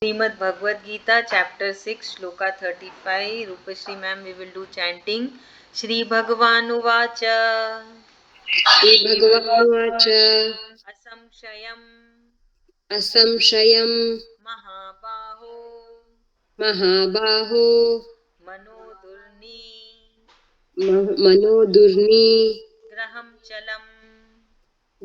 Srimad Bhagwad Gita, Chapter-6, Sloka 35. Rupashri ma'am, we will do chanting. Shri Bhagwan Uvacha श्रीभगवानुवाच Asamshayam असंशयम् Mahabaho महाबाहो Manodurni मनोदुर्नि Graham Chalam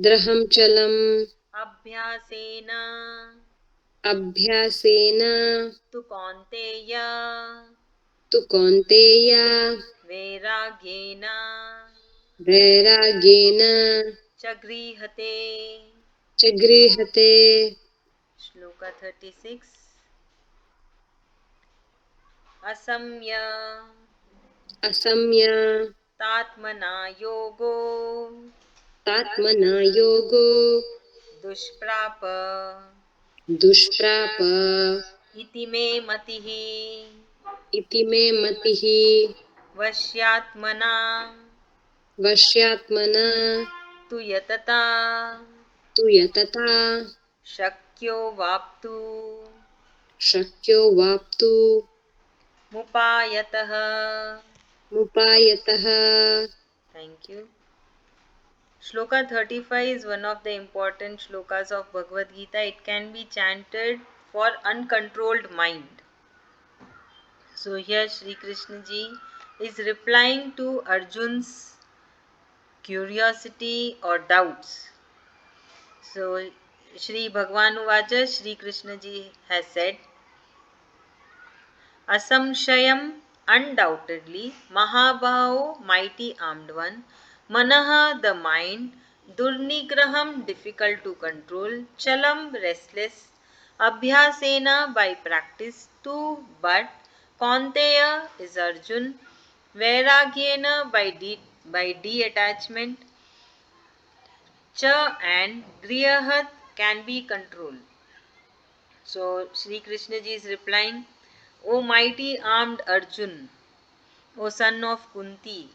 द्रहं चलम् Abhyasena अभ्यासेन Tu Kaunteya तु कौन्तेय Vairagyena वैराग्येन Chagrihate. च गृह्यते। Shloka 36. Asamya असम्य Tatmana Yogo तात्मना योगो Dushprapa दुष्प्राप Iti me matihi इति मे मतिः। Vashyatmana वश्यात्मना Tu yatata तु यतता Shakyo Vaptu शक्यो वाप्तु Mupayatah. मुपायतः। Thank you. Shloka 35 is one of the important shlokas of Bhagavad Gita. It can be chanted for uncontrolled mind. So here Sri Krishna ji is replying to Arjun's curiosity or doubts. So Shri Bhagwan Uvacha, Sri Krishna ji has said, Asamshayam, undoubtedly, Mahabhao, mighty armed one, Manaha, the mind, Durnigraham, difficult to control, Chalam, restless, Abhyasena, by practice, tu, but, Kaunteya is Arjun, Vairagyena, by detachment, Cha and Griyahat can be controlled. So Sri Krishna ji is replying, O mighty armed Arjun, O son of Kunti,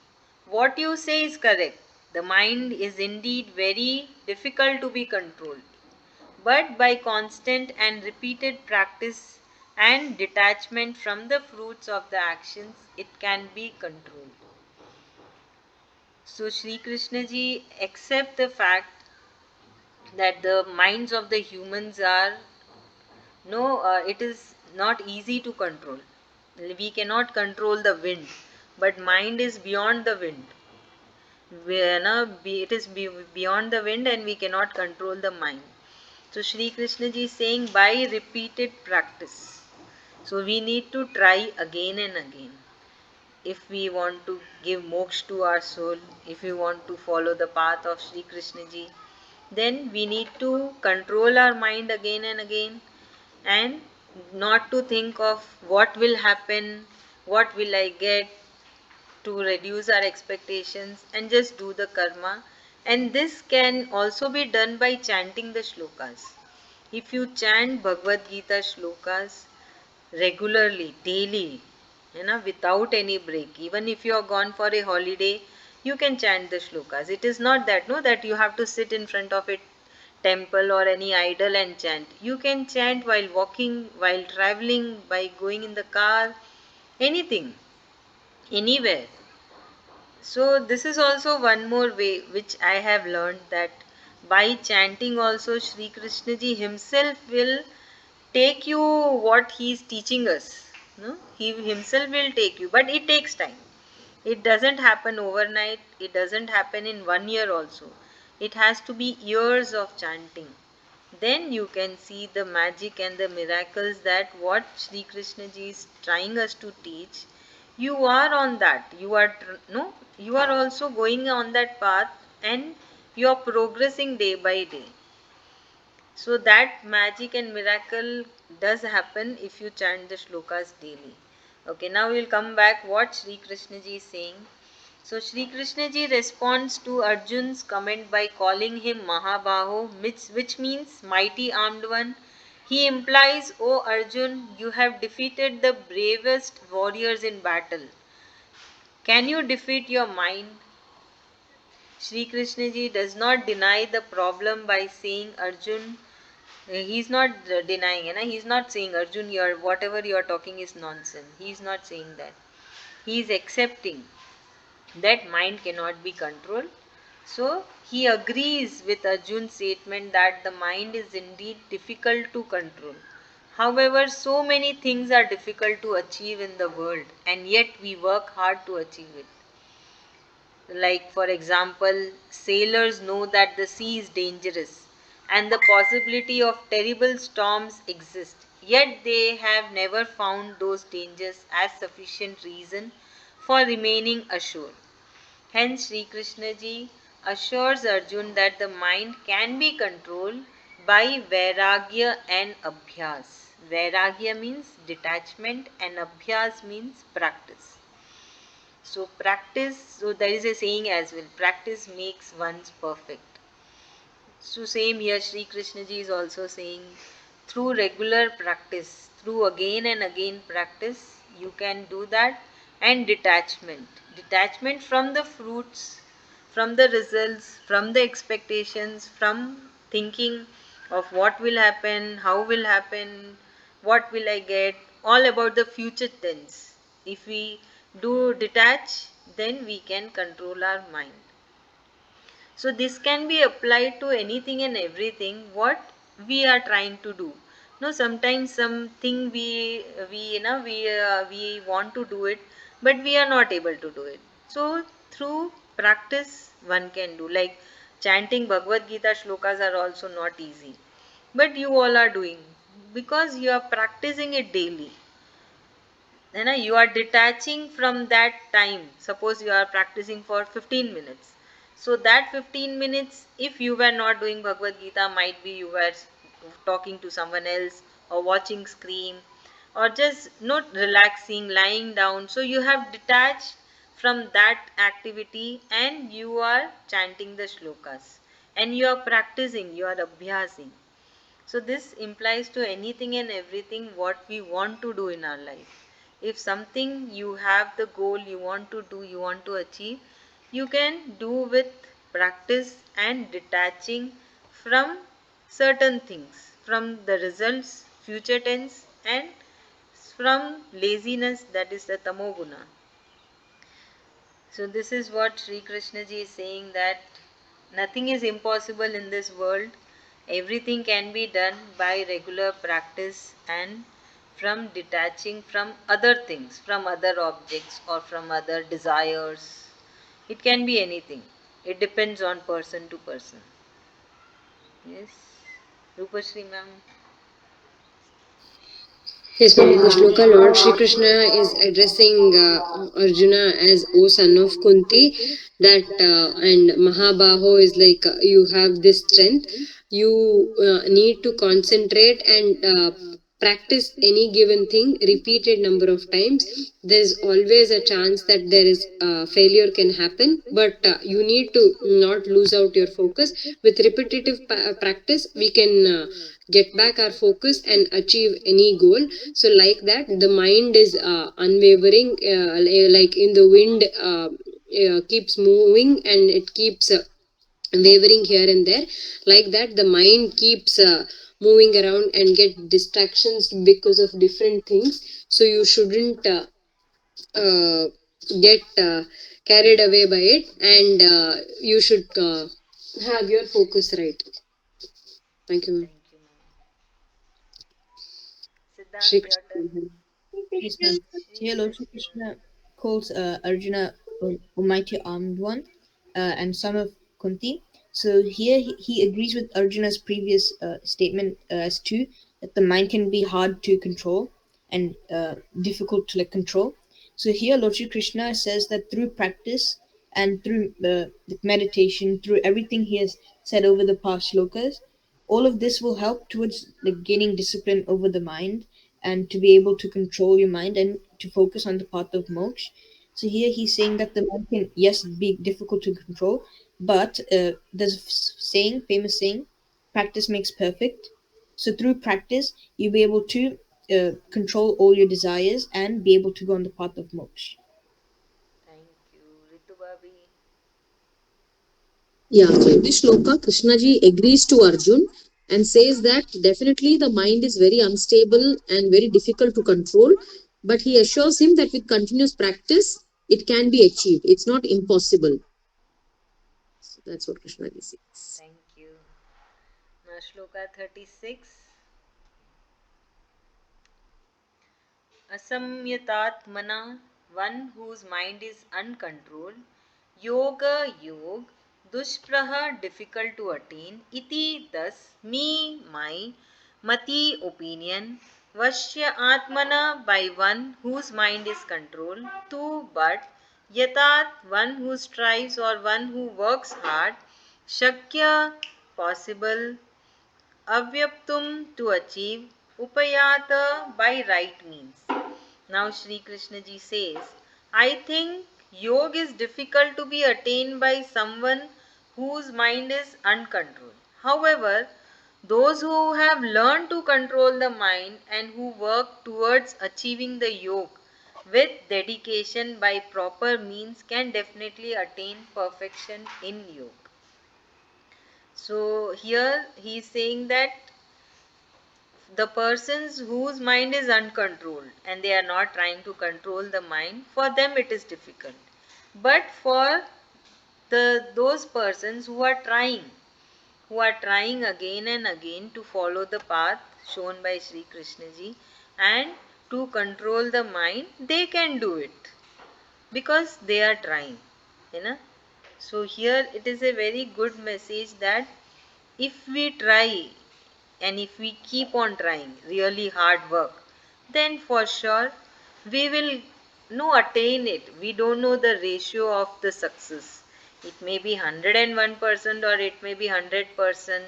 what you say is correct. The mind is indeed very difficult to be controlled. But by constant and repeated practice and detachment from the fruits of the actions, it can be controlled. So Sri Krishna ji accept the fact that the minds of the humans are it is not easy to control. We cannot control the wind, but mind is beyond the wind. It is beyond the wind and we cannot control the mind. So Sri Krishna ji is saying by repeated practice. So we need to try again and again. If we want to give moksha to our soul, if we want to follow the path of Sri Krishna ji, then we need to control our mind again and again and not to think of what will happen, what will I get, to reduce our expectations and just do the karma. And this can also be done by chanting the shlokas. If you chant Bhagavad Gita shlokas regularly, daily, without any break, even if you are gone for a holiday, you can chant the shlokas. It is not that that you have to sit in front of a temple or any idol and chant. You can chant while walking, while traveling, by going in the car, anything, anywhere. So this is also one more way which I have learned, that by chanting also Sri Krishna ji himself will take you what he is teaching us. No? He himself will take you, but it takes time. It doesn't happen overnight, it doesn't happen in 1 year also. It has to be years of chanting. Then you can see the magic and the miracles that what Sri Krishna ji is trying us to teach. You are on that. You are no, you are also going on that path and you are progressing day by day. So that magic and miracle does happen if you chant the shlokas daily. Okay, now we'll come back what Sri Krishna ji is saying. So Sri Krishna ji responds to Arjun's comment by calling him Mahabaho, which means mighty armed one. He implies, O Arjun, you have defeated the bravest warriors in battle. Can you defeat your mind? Sri Krishna ji does not deny the problem by saying, Arjun, He's not denying, he's not saying, Arjun, you're whatever you're talking is nonsense. He's not saying that. He's accepting that mind cannot be controlled. So he agrees with Arjun's statement that the mind is indeed difficult to control. However, so many things are difficult to achieve in the world, and yet we work hard to achieve it. Like, for example, sailors know that the sea is dangerous and the possibility of terrible storms exist, yet they have never found those dangers as sufficient reason for remaining ashore. Hence, Sri Krishna ji assures Arjun that the mind can be controlled by Vairagya and Abhyas. Vairagya means detachment and Abhyas means practice. So practice, so there is a saying as well, practice makes one's perfect. So same here, Sri Krishna ji is also saying, through regular practice, through again and again practice, you can do that. And detachment. Detachment from the fruits, from the results, from the expectations, from thinking of what will happen, how will happen, what will I get, all about the future tense. If we do detach, then we can control our mind. So this can be applied to anything and everything what we are trying to do. No, sometimes something we want to do it, but we are not able to do it. So through practice one can do, like chanting Bhagavad Gita shlokas are also not easy, but you all are doing because you are practicing it daily. You are detaching from that time. Suppose you are practicing for 15 minutes. So that 15 minutes, if you were not doing Bhagavad Gita, might be you were talking to someone else or watching screen or just not relaxing, lying down. So you have detached from that activity and you are chanting the shlokas and you are practicing, you are abhyasing. So this implies to anything and everything what we want to do in our life. If something you have the goal you want to do, you want to achieve, you can do with practice and detaching from certain things, from the results, future tense, and from laziness, that is the tamoguna. So this is what Sri Krishna ji is saying, that nothing is impossible in this world. Everything can be done by regular practice and from detaching from other things, from other objects or from other desires. It can be anything. It depends on person to person. Yes. Rupashri ma'am. Yes, ma'am. In the shloka, Lord Shri Krishna is addressing Arjuna as O son of Kunti, that and Mahabaho is like you have this strength. You need to concentrate and practice any given thing repeated number of times. There's always a chance that there is failure can happen, but you need to not lose out your focus. With repetitive practice, we can get back our focus and achieve any goal. So like that the mind is unwavering, like in the wind, keeps moving and it keeps wavering here and there. Like that the mind keeps moving around and get distractions because of different things. So you shouldn't uh, get carried away by it, and you should have your focus right. Thank you, ma'am. Thank you, ma'am. Siddhant, Shri your turn. Krishna. Yes, ma'am. So Shri here Lord Shri Krishna. Krishna calls Arjuna Almighty Armed One and son of Kunti. So here he agrees with Arjuna's previous statement as to that the mind can be hard to control and difficult to control. So here Lord Shri Krishna says that through practice and through meditation, through everything he has said over the past shlokas, all of this will help towards gaining discipline over the mind and to be able to control your mind and to focus on the path of moksha. So here he's saying that the mind can, yes, be difficult to control, but there's a saying, famous saying, practice makes perfect. So through practice, you'll be able to control all your desires and be able to go on the path of moksha. Thank you. Ritu Bhabi. Yeah, so in this shloka, Krishnaji agrees to Arjun and says that definitely the mind is very unstable and very difficult to control, but he assures him that with continuous practice, it can be achieved. It's not impossible. So that's what Krishnaji says. Thank you. Now, Shloka 36. Asamyatatmana, one whose mind is uncontrolled. Yoga yog, dushpraha, difficult to attain. Iti, thus, me, my. Mati, opinion. Vashya atmana, by one whose mind is controlled. Tu, but. Yatat, one who strives or one who works hard. Shakya, possible. Avyaptum, to achieve. Upayata, by right means. Now Sri Krishna ji says, I think yoga is difficult to be attained by someone whose mind is uncontrolled. However, those who have learned to control the mind and who work towards achieving the yoga with dedication by proper means can definitely attain perfection in yoga. So here he is saying that the persons whose mind is uncontrolled and they are not trying to control the mind, for them it is difficult. But for those persons who are trying again and again to follow the path shown by Sri Krishna ji and to control the mind, they can do it because they are trying, you know. So here it is a very good message that if we try and if we keep on trying really hard work, then for sure we will no attain it. We don't know the ratio of the success. It may be 101% or it may be 100%.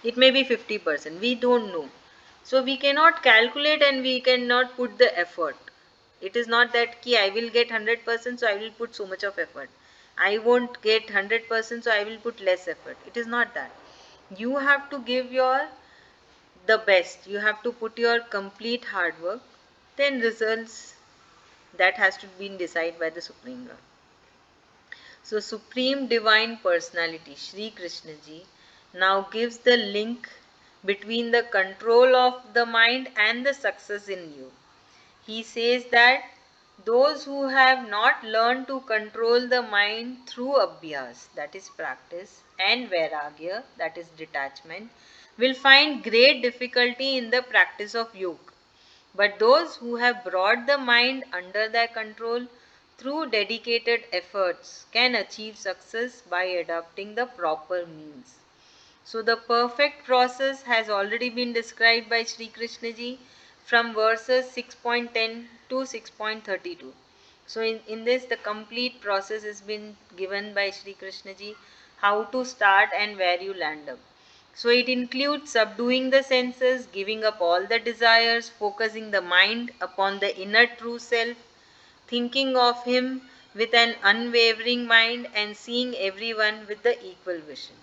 It may be 50%. We don't know. So we cannot calculate and we cannot put the effort. It is not that ki I will get 100%, so I will put so much of effort. I won't get 100%, so I will put less effort. It is not that. You have to give your the best. You have to put your complete hard work. Then results, that has to be decided by the Supreme Lord. So Supreme Divine Personality, Sri Krishna Ji, now gives the link between the control of the mind and the success in you. He says that those who have not learned to control the mind through abhyas, that is practice, and vairagya, that is detachment, will find great difficulty in the practice of yoga. But those who have brought the mind under their control through dedicated efforts can achieve success by adopting the proper means. So the perfect process has already been described by Sri Krishna ji from verses 6.10 to 6.32. So in this the complete process has been given by Sri Krishna ji, how to start and where you land up. So it includes subduing the senses, giving up all the desires, focusing the mind upon the inner true self, thinking of him with an unwavering mind and seeing everyone with the equal vision.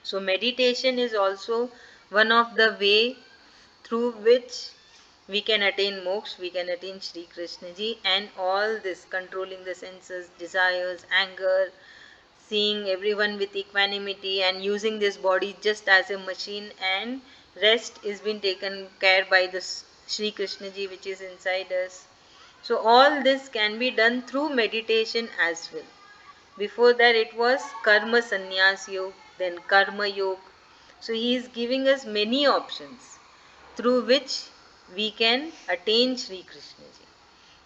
So meditation is also one of the way through which we can attain moksha, we can attain Sri Krishna ji, and all this controlling the senses, desires, anger, seeing everyone with equanimity and using this body just as a machine, and rest is being taken care by the Sri Krishna ji which is inside us. So all this can be done through meditation as well. Before that, it was Karma Sannyas Yoga, then Karma Yoga. So, he is giving us many options through which we can attain Sri Krishna Ji.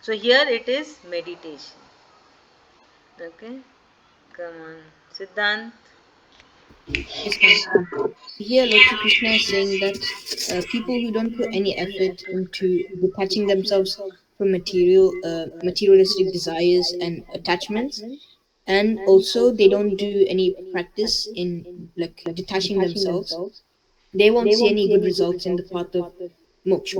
So, here it is meditation. Okay, come on, Siddhant. Yes, ma'am. Here, Lord Shri Krishna is saying that people who don't put any effort into detaching themselves from materialistic desires and attachments, and also they don't do any practice in like detaching themselves, they won't see any good results in the path of moksha.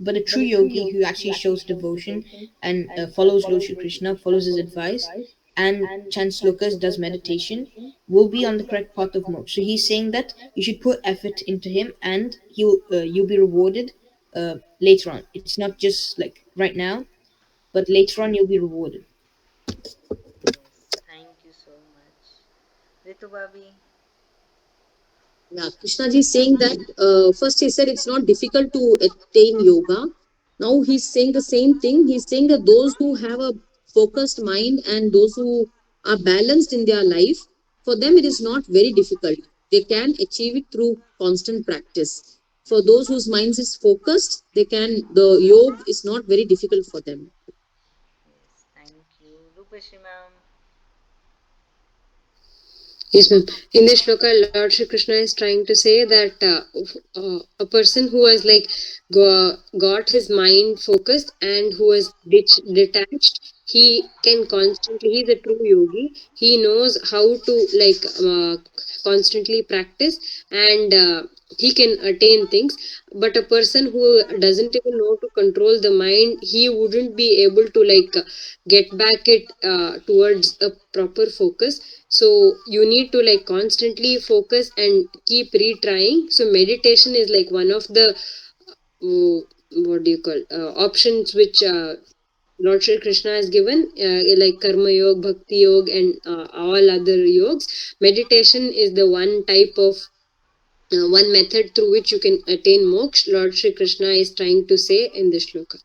But a true yogi who actually shows devotion and follows Lord Shri Krishna, follows his advice, and chants slokas, does meditation, will be on the correct path of moksha. So he's saying that you should put effort into him, and you'll be rewarded later on. It's not just like right now, but later on you'll be rewarded. Yes, thank you so much. Ritu Babi. Yeah, Krishnaji is saying that first he said it's not difficult to attain yoga. Now he's saying the same thing. He's saying that those who have a focused mind and those who are balanced in their life, for them it is not very difficult. They can achieve it through constant practice. For those whose minds is focused, the yoga is not very difficult for them. Yes, thank you. Rupashri ma'am. Yes, ma'am. In this shloka, Lord Shri Krishna is trying to say that a person who has like got his mind focused and who is detached, he can constantly. He's a true yogi. He knows how to like constantly practice, and he can attain things. But a person who doesn't even know to control the mind, he wouldn't be able to like get back it towards a proper focus. So you need to like constantly focus and keep retrying. So meditation is like one of the what do you call options which Lord Shri Krishna has given, like karma yoga, bhakti yoga, and all other yogas. Meditation is the one type of one method through which you can attain moksha. Lord Shri Krishna is trying to say in this shloka.